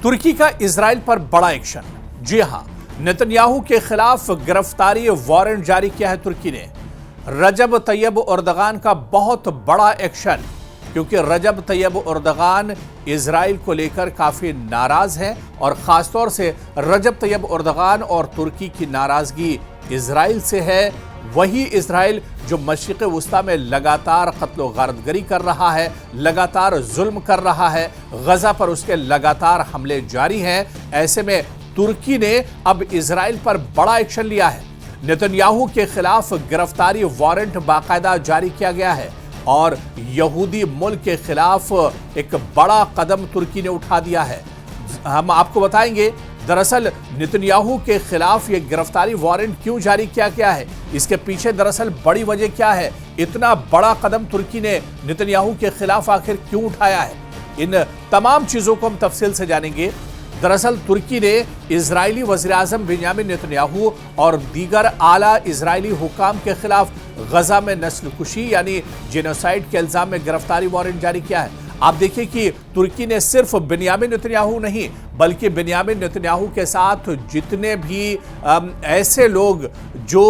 तुर्की का इजराइल पर बड़ा एक्शन। जी हां, नेतन्याहू के खिलाफ गिरफ्तारी वारंट जारी किया है तुर्की ने। रजब तैयब एर्दोगान का बहुत बड़ा एक्शन, क्योंकि रजब तैयब एर्दोगान इजराइल को लेकर काफी नाराज हैं और खासतौर से रजब तैयब एर्दोगान और तुर्की की नाराजगी इजराइल से है। वही इजराइल जो मशरिक़ वुस्ता में लगातार क़त्ल व गारतगरी कर रहा है, लगातार जुल्म कर रहा है, गज़ा पर उसके लगातार हमले जारी हैं। ऐसे में तुर्की ने अब इजराइल पर बड़ा एक्शन लिया है। नेतन्याहू के खिलाफ गिरफ्तारी वारंट बाकायदा जारी किया गया है और यहूदी मुल्क के खिलाफ एक बड़ा कदम तुर्की ने उठा दिया है। हम आपको बताएंगे दरअसल नेतन्याहू के खिलाफ ये गिरफ्तारी वारंट क्यों जारी किया गया है, इसके पीछे दरअसल बड़ी वजह क्या है, इतना बड़ा कदम तुर्की ने नेतन्याहू के खिलाफ आखिर क्यों उठाया है। इन तमाम चीजों को हम तफसील से जानेंगे। दरअसल तुर्की ने इजरायली वज़ीर-ए-आज़म बेंयामिन नेतन्याहू और दीगर आला इजरायली हुकाम के खिलाफ गजा में नस्लकुशी यानी जेनोसाइड के इल्जाम में गिरफ्तारी वारंट जारी किया है। आप देखिए कि तुर्की ने सिर्फ बेंयामिन नेतन्याहू नहीं, बल्कि बेंयामिन नेतन्याहू के साथ जितने भी ऐसे लोग जो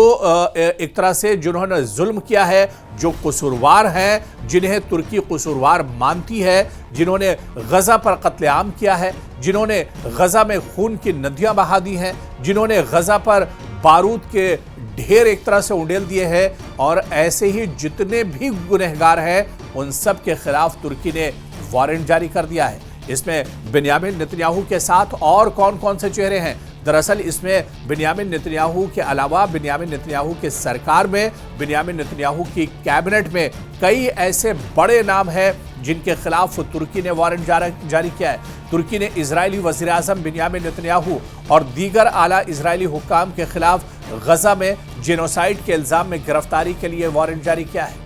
एक तरह से जिन्होंने जुल्म किया है, जो कसूरवार हैं, जिन्हें तुर्की कसूरवार मानती है, जिन्होंने गजा पर कत्लेआम किया है, जिन्होंने गजा में खून की नदियां बहा दी हैं, जिन्होंने गजा पर बारूद के ढेर एक तरह से उंडेल दिए हैं, और ऐसे ही जितने भी गुनहगार हैं उन सब के खिलाफ तुर्की ने वारंट जारी कर दिया है। इसमें बेंयामिन नेतन्याहू के साथ और कौन कौन से चेहरे हैं? दरअसल इसमें बेंयामिन नेतन्याहू के अलावा बेंयामिन नेतन्याहू के सरकार में, बेंयामिन नेतन्याहू की कैबिनेट में कई ऐसे बड़े नाम हैं जिनके खिलाफ तुर्की ने वारंट जारी किया है। तुर्की ने इजरायली वज़ीर-ए-आज़म बेंयामिन नेतन्याहू और दीगर आला इजरायली हुक्काम के खिलाफ गजा में जेनोसाइड के इल्जाम में गिरफ्तारी के लिए वारंट जारी किया है।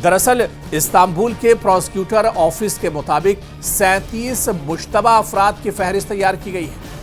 दरअसल इस्तांबुल के प्रोसिक्यूटर ऑफिस के मुताबिक 37 मुश्तबा अफराद की फहरिस्त तैयार की गई है।